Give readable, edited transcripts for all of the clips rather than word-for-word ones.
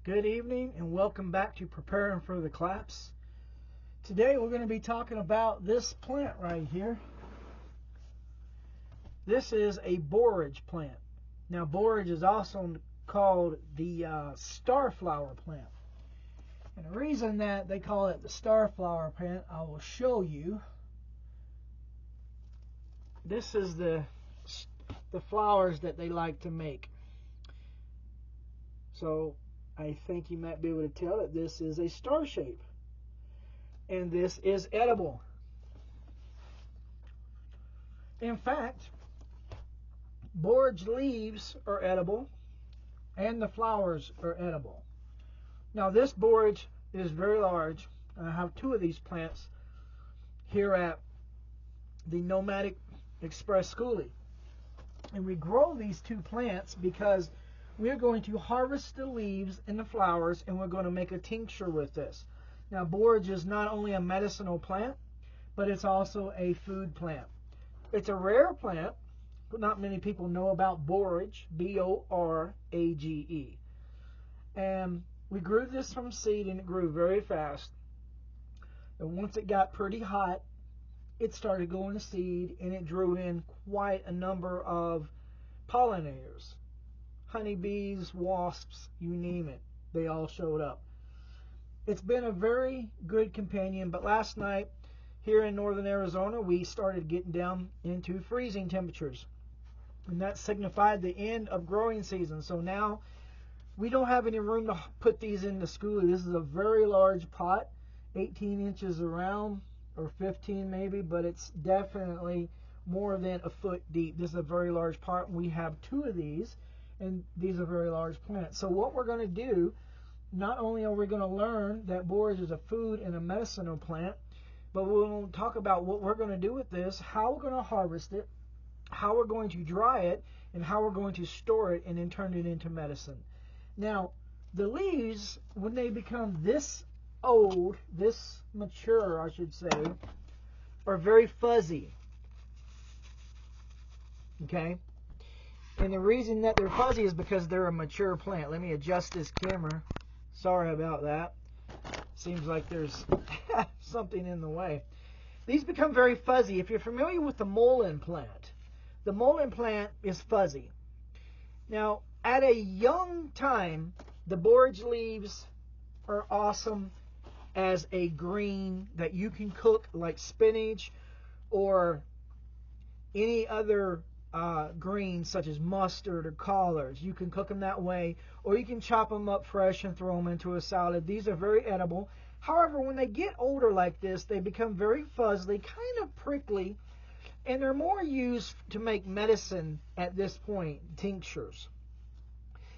Good evening and welcome back to Preparing for the Claps. Today we're going to be talking about this plant right here. This is a borage plant. Now borage is also called the starflower plant. And the reason that they call it the starflower plant, I will show you. This is the flowers that they like to make. So I think you might be able to tell that this is a star shape. And this is edible. In fact, borage leaves are edible and the flowers are edible. Now this borage is very large. I have two of these plants here at the Nomadic Express Skoolie. And we grow these two plants because we're going to harvest the leaves and the flowers and we're going to make a tincture with this. Now borage is not only a medicinal plant, but it's also a food plant. It's a rare plant, but not many people know about borage, B-O-R-A-G-E. And we grew this from seed and it grew very fast. And once it got pretty hot, it started going to seed and it drew in quite a number of pollinators. Honeybees, wasps, you name it. They all showed up. It's been a very good companion, but last night here in northern Arizona, we started getting down into freezing temperatures. And that signified the end of growing season. So now we don't have any room to put these in the skoolie. This is a very large pot, 18 inches around, or 15 maybe, but it's definitely more than a foot deep. This is a very large pot. We have two of these, and these are very large plants. So what we're going to do, not only are we going to learn that borage is a food and a medicinal plant, but we'll talk about what we're going to do with this, how we're going to harvest it, how we're going to dry it, and how we're going to store it and then turn it into medicine. Now, the leaves, when they become this old, this mature, I should say, are very fuzzy. Okay? And the reason that they're fuzzy is because they're a mature plant. Let me adjust this camera. Sorry about that. Seems like there's something in the way. These become very fuzzy. If you're familiar with the mullein plant is fuzzy. Now, at a young time, the borage leaves are awesome as a green that you can cook like spinach or any other greens such as mustard or collards. You can cook them that way, or you can chop them up fresh and throw them into a salad. These are very edible. However, when they get older like this, they become very fuzzy, kind of prickly, and they're more used to make medicine at this point, tinctures.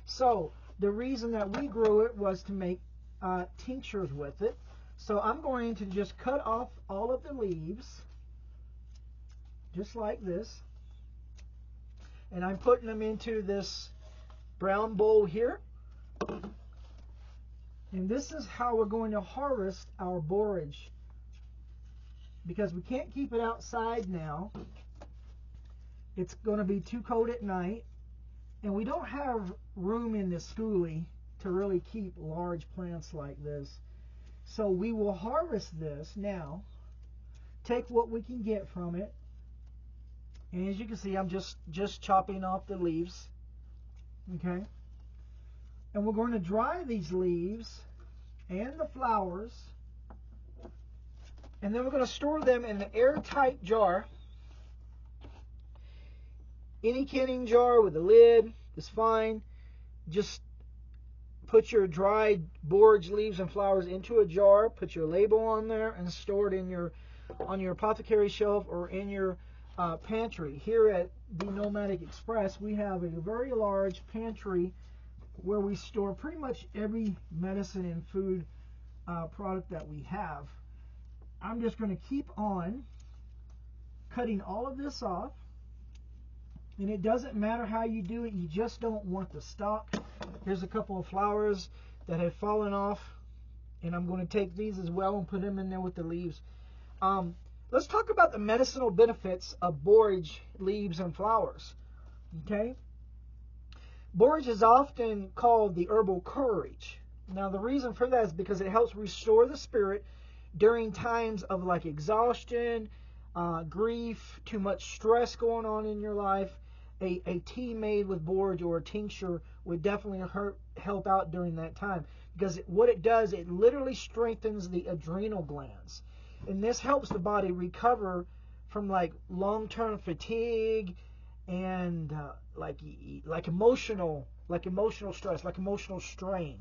So the reason that we grew it was to make tinctures with it. So I'm going to just cut off all of the leaves, just like this. And I'm putting them into this brown bowl here. And this is how we're going to harvest our borage, because we can't keep it outside now. It's going to be too cold at night. And we don't have room in the skoolie to really keep large plants like this. So we will harvest this now, take what we can get from it. And as you can see, I'm just chopping off the leaves. Okay? And we're going to dry these leaves and the flowers. And then we're going to store them in an airtight jar. Any canning jar with a lid is fine. Just put your dried borage leaves and flowers into a jar, put your label on there, and store it in on your apothecary shelf or in your pantry. Here at the Nomadic Express, we have a very large pantry where we store pretty much every medicine and food product that we have. I'm just going to keep on cutting all of this off. And it doesn't matter how you do it, you just don't want the stalk. Here's a couple of flowers that have fallen off, and I'm going to take these as well and put them in there with the leaves. Let's talk about the medicinal benefits of borage leaves and flowers. Okay? Borage is often called the herbal courage Now, the reason for that is because it helps restore the spirit during times of like exhaustion, grief, too much stress going on in your life. A tea made with borage or a tincture would definitely help out during that time, because what it does, it literally strengthens the adrenal glands, and this helps the body recover from like long-term fatigue and like emotional stress, like emotional strain.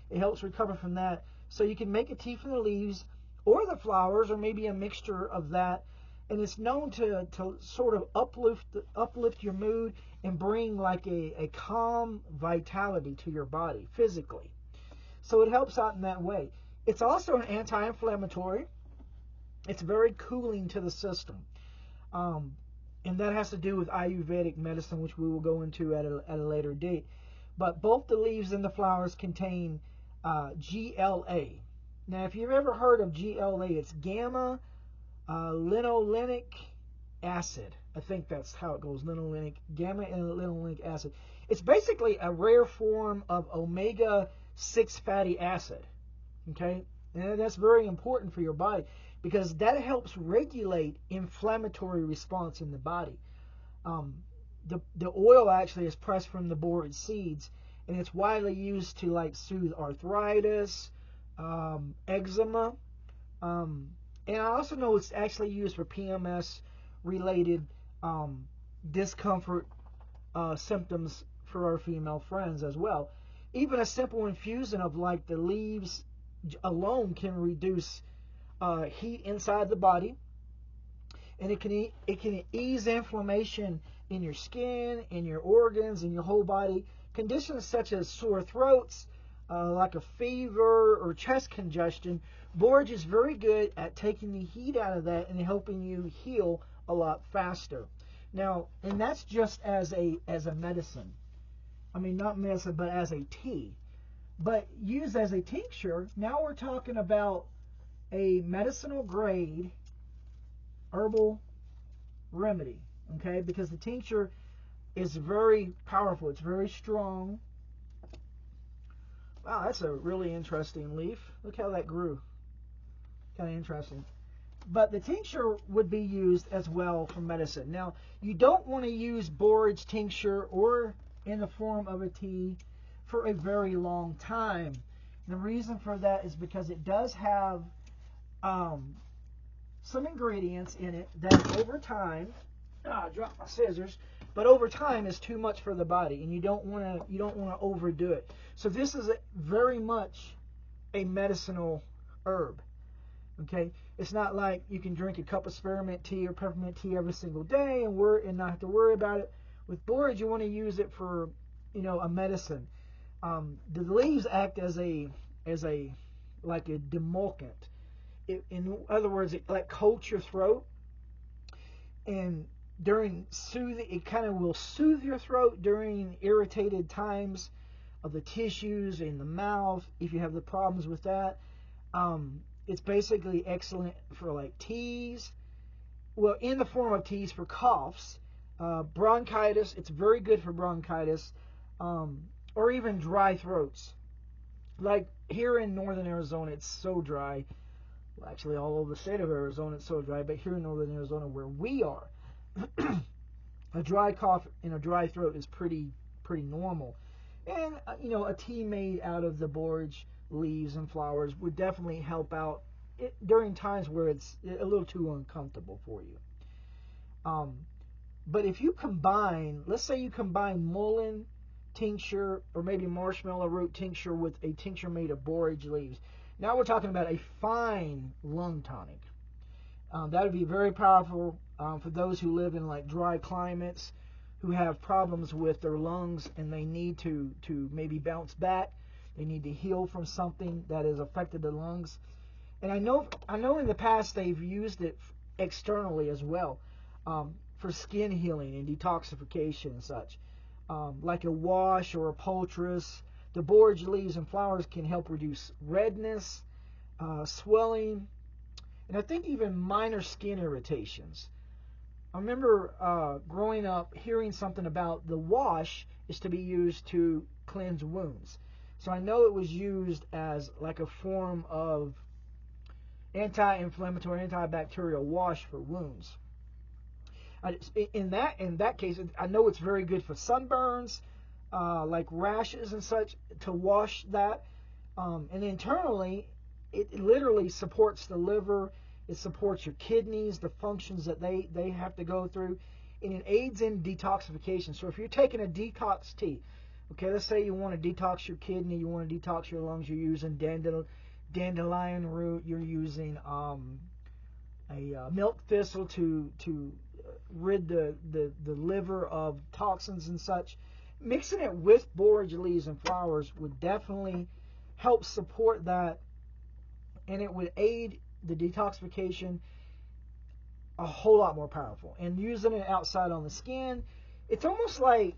It helps recover from that. So you can make a tea from the leaves or the flowers, or maybe a mixture of that. And it's known to sort of uplift your mood and bring like a calm vitality to your body physically. So it helps out in that way. It's also an anti-inflammatory. It's very cooling to the system. And that has to do with Ayurvedic medicine, which we will go into at a later date. But both the leaves and the flowers contain GLA. Now, if you've ever heard of GLA, it's gamma linolenic acid. I think that's how it goes. Gamma and linolenic acid. It's basically a rare form of omega-6 fatty acid. Okay, and that's very important for your body, because that helps regulate inflammatory response in the body. The oil actually is pressed from the borage seeds, and it's widely used to like soothe arthritis, eczema, and I also know it's actually used for PMS related discomfort symptoms for our female friends as well. Even a simple infusion of like the leaves alone can reduce heat inside the body, and it can ease inflammation in your skin, in your organs, in your whole body. Conditions such as sore throats, like a fever or chest congestion, borage is very good at taking the heat out of that and helping you heal a lot faster. Now, and that's just as a medicine. I mean, not medicine, but as a tea. But used as a tincture, now we're talking about a medicinal grade herbal remedy, okay? Because the tincture is very powerful. It's very strong. Wow, that's a really interesting leaf. Look how that grew. Kind of interesting. But the tincture would be used as well for medicine. Now, you don't want to use borage tincture or in the form of a tea for a very long time. The reason for that is because it does have some ingredients in it that over time, I dropped my scissors, but over time is too much for the body, and you don't want to overdo it. So this is very much a medicinal herb. Okay, it's not like you can drink a cup of spearmint tea or peppermint tea every single day and not have to worry about it. With borage, you want to use it for a medicine. The leaves act as a like a demulcent. In other words, it like coats your throat, and it kind of will soothe your throat during irritated times of the tissues in the mouth. If you have the problems with that, it's basically excellent for like teas. Well, in the form of teas for coughs, bronchitis. It's very good for bronchitis, or even dry throats. Like here in northern Arizona, it's so dry. Well, actually, all over the state of Arizona, it's so dry. But here in northern Arizona, where we are, a dry cough and a dry throat is pretty normal. And a tea made out of the borage leaves and flowers would definitely help out during times where it's a little too uncomfortable for you. But if you combine, let's say you combine mullein tincture or maybe marshmallow root tincture with a tincture made of borage leaves, now we're talking about a fine lung tonic. That would be very powerful for those who live in like dry climates, who have problems with their lungs and they need to maybe bounce back. They need to heal from something that has affected the lungs. And I know in the past they've used it externally as well, for skin healing and detoxification and such. Like a wash or a poultice. The borage leaves and flowers can help reduce redness, swelling, and I think even minor skin irritations. I remember growing up hearing something about the wash is to be used to cleanse wounds. So I know it was used as like a form of anti-inflammatory, antibacterial wash for wounds. In that case, I know it's very good for sunburns, like rashes and such, to wash that. And internally, it literally supports the liver. It supports your kidneys, the functions that they have to go through, and it aids in detoxification. So if you're taking a detox tea, okay, let's say you want to detox your kidney, you want to detox your lungs, you're using dandelion root, you're using a milk thistle to rid the liver of toxins and such. Mixing it with borage leaves and flowers would definitely help support that, and it would aid the detoxification a whole lot more powerful. And using it outside on the skin, it's almost like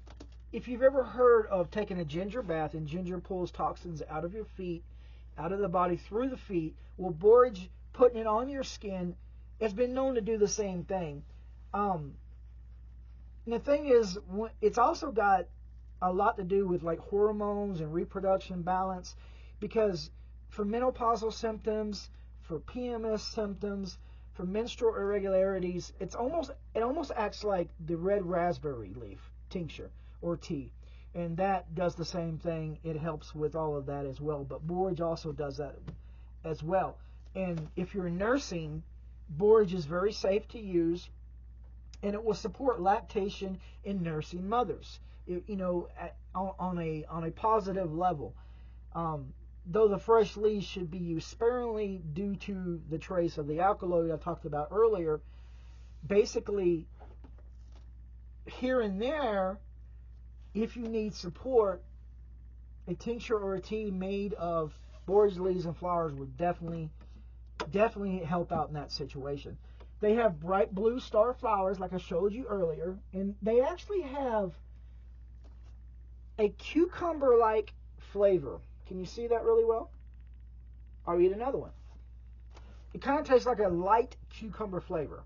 if you've ever heard of taking a ginger bath, and ginger pulls toxins out of your feet, out of the body through the feet. Well, borage, putting it on your skin, has been known to do the same thing. And the thing is, it's also got a lot to do with like hormones and reproduction balance, because for menopausal symptoms, for PMS symptoms, for menstrual irregularities, it almost acts like the red raspberry leaf tincture or tea, and that does the same thing. It helps with all of that as well. But borage also does that as well. And if you're nursing, borage is very safe to use, and it will support lactation in nursing mothers, on a positive level. Though the fresh leaves should be used sparingly due to the trace of the alkaloid I talked about earlier, basically here and there, if you need support, a tincture or a tea made of borage leaves and flowers would definitely help out in that situation. They have bright blue star flowers, like I showed you earlier, and they actually have a cucumber-like flavor. Can you see that really well? I'll eat another one. It kind of tastes like a light cucumber flavor.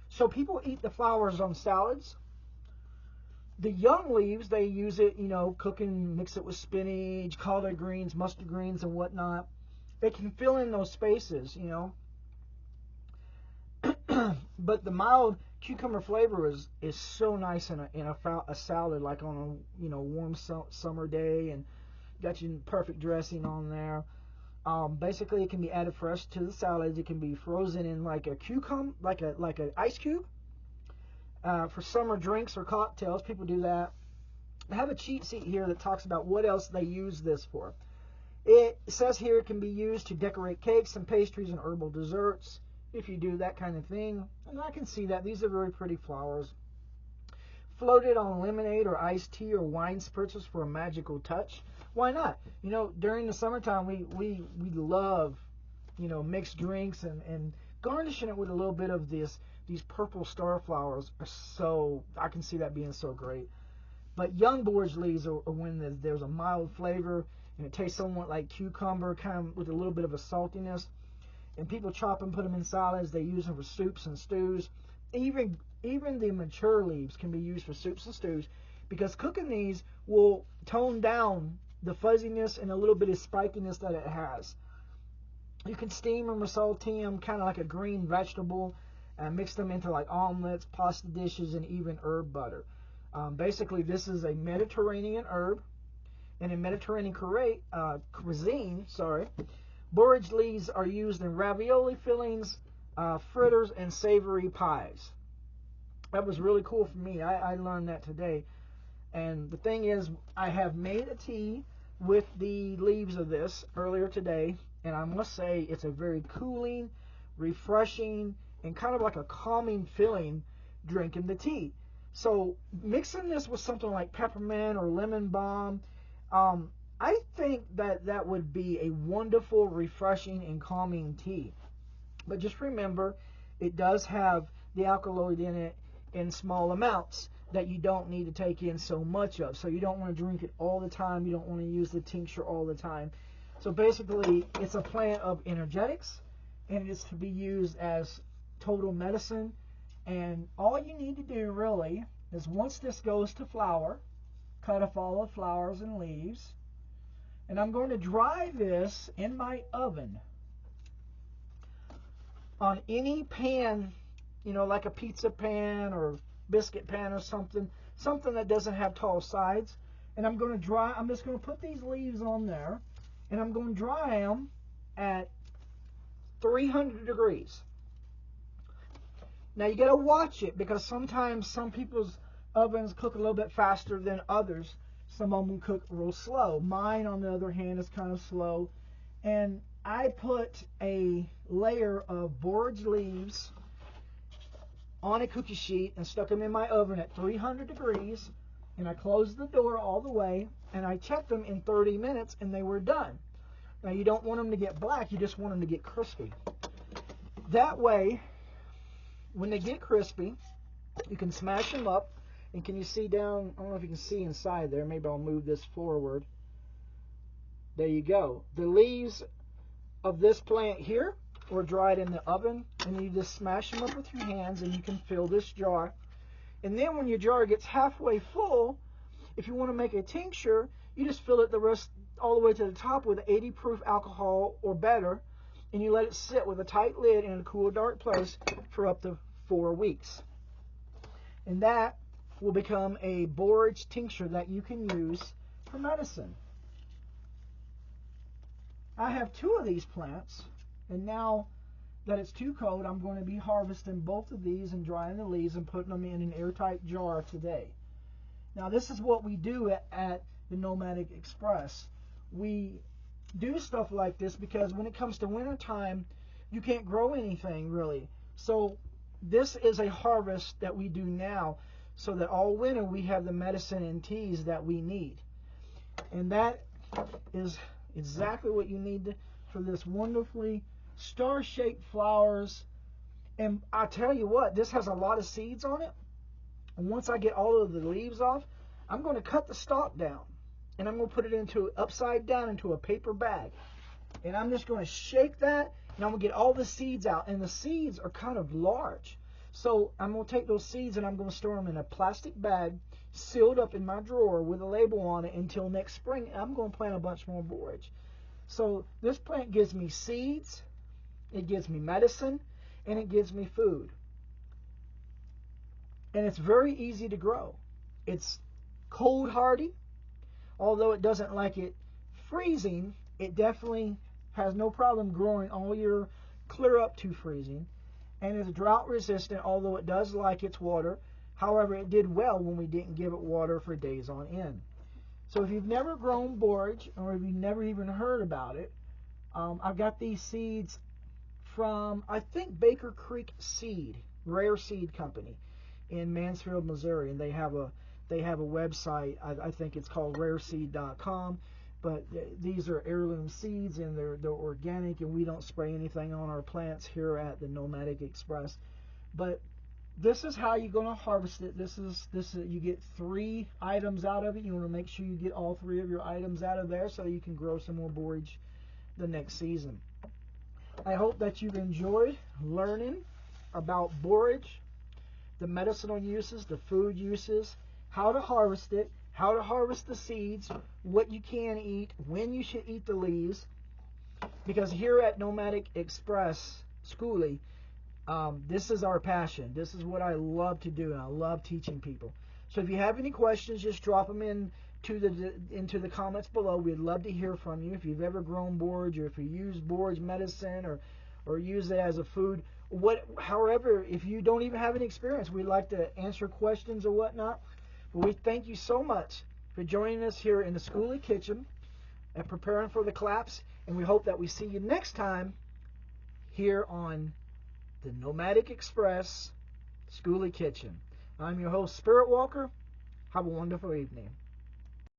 So people eat the flowers on salads. The young leaves, they use it, cooking, mix it with spinach, collard greens, mustard greens, and whatnot. They can fill in those spaces, But the mild cucumber flavor is so nice in a salad, like on a warm summer day, and got your perfect dressing on there. Basically, it can be added fresh to the salad. It can be frozen in like a cucumber, like an ice cube. For summer drinks or cocktails, people do that. I have a cheat sheet here that talks about what else they use this for. It says here it can be used to decorate cakes and pastries and herbal desserts, if you do that kind of thing. And I can see that. These are very pretty flowers. Floated on lemonade or iced tea or wine spritzers for a magical touch. Why not? During the summertime, we love, mixed drinks, and garnishing it with a little bit of these purple star flowers I can see that being so great. But young borage leaves are when there's a mild flavor, and it tastes somewhat like cucumber, kind of with a little bit of a saltiness. And people chop and put them in salads. They use them for soups and stews. Even the mature leaves can be used for soups and stews, because cooking these will tone down the fuzziness and a little bit of spikiness that it has. You can steam them or saute them kind of like a green vegetable, and mix them into like omelets, pasta dishes, and even herb butter. Basically, this is a Mediterranean herb, and in Mediterranean cuisine, borage leaves are used in ravioli fillings, fritters, and savory pies. That was really cool for me. I learned that today. And the thing is, I have made a tea with the leaves of this earlier today, and I must say it's a very cooling, refreshing, and kind of like a calming feeling drinking the tea. So mixing this with something like peppermint or lemon balm, I think that would be a wonderful, refreshing, and calming tea. But just remember, it does have the alkaloid in it in small amounts that you don't need to take in so much of. So you don't want to drink it all the time. You don't want to use the tincture all the time. So basically, it's a plant of energetics, and it's to be used as total medicine. And all you need to do really is, once this goes to flower, cut off all the flowers and leaves, And I'm going to dry this in my oven on any pan, you know, like a pizza pan or biscuit pan or something that doesn't have tall sides. And I'm just going to put these leaves on there, and I'm going to dry them at 300 degrees. Now you got to watch it, because sometimes some people's ovens cook a little bit faster than others. Some of them cook real slow. Mine, on the other hand, is kind of slow. And I put a layer of borage leaves on a cookie sheet and stuck them in my oven at 300 degrees. And I closed the door all the way, and I checked them in 30 minutes, and they were done. Now you don't want them to get black, you just want them to get crispy. That way, when they get crispy, you can smash them up. And can you see down? I don't know if you can see inside there. Maybe I'll move this forward. There you go. The leaves of this plant here were dried in the oven, and you just smash them up with your hands, and you can fill this jar. And then when your jar gets halfway full, if you want to make a tincture, you just fill it the rest all the way to the top with 80 proof alcohol or better, and you let it sit with a tight lid in a cool, dark place for up to 4 weeks. And that will become a borage tincture that you can use for medicine. I have 2 of these plants, and now that it's too cold, I'm going to be harvesting both of these and drying the leaves and putting them in an airtight jar today. Now this is what we do at the Nomadic Express. We do stuff like this because when it comes to winter time, you can't grow anything really. So this is a harvest that we do now, so that all winter we have the medicine and teas that we need. And that is exactly what you need for this wonderfully star-shaped flowers. And I tell you what, this has a lot of seeds on it. And once I get all of the leaves off, I'm going to cut the stalk down, and I'm going to put it into upside down into a paper bag. And I'm just going to shake that, and I'm going to get all the seeds out. And the seeds are kind of large. So I'm going to take those seeds and I'm going to store them in a plastic bag, sealed up in my drawer with a label on it until next spring. I'm going to plant a bunch more borage. So this plant gives me seeds, it gives me medicine, and it gives me food. And it's very easy to grow. It's cold hardy. Although it doesn't like it freezing, it definitely has no problem growing all year clear up to freezing. And it's drought resistant, although it does like its water. However, it did well when we didn't give it water for days on end. So if you've never grown borage, or if you've never even heard about it, I've got these seeds from, I think, Baker Creek Seed, Rare Seed Company in Mansfield, Missouri. And they have a website, I think it's called rareseed.com. But these are heirloom seeds, and they're organic, and we don't spray anything on our plants here at the Nomadic Express. But this is how you're going to harvest it. This is you get 3 items out of it. You want to make sure you get all 3 of your items out of there so you can grow some more borage the next season. I hope that you've enjoyed learning about borage, the medicinal uses, the food uses, how to harvest it, how to harvest the seeds, what you can eat, when you should eat the leaves. Because here at Nomadic Express Skoolie, this is our passion. This is what I love to do, and I love teaching people. So if you have any questions, just drop them into the comments below. We'd love to hear from you. If you've ever grown borage, or if you use borage medicine, or use it as a food, however, if you don't even have any experience, we'd like to answer questions or whatnot. But we thank you so much for joining us here in the Skoolie kitchen and preparing for the collapse. And we hope that we see you next time here on the Nomadic Express Skoolie Kitchen. I'm your host, Spirit Walker. Have a wonderful evening.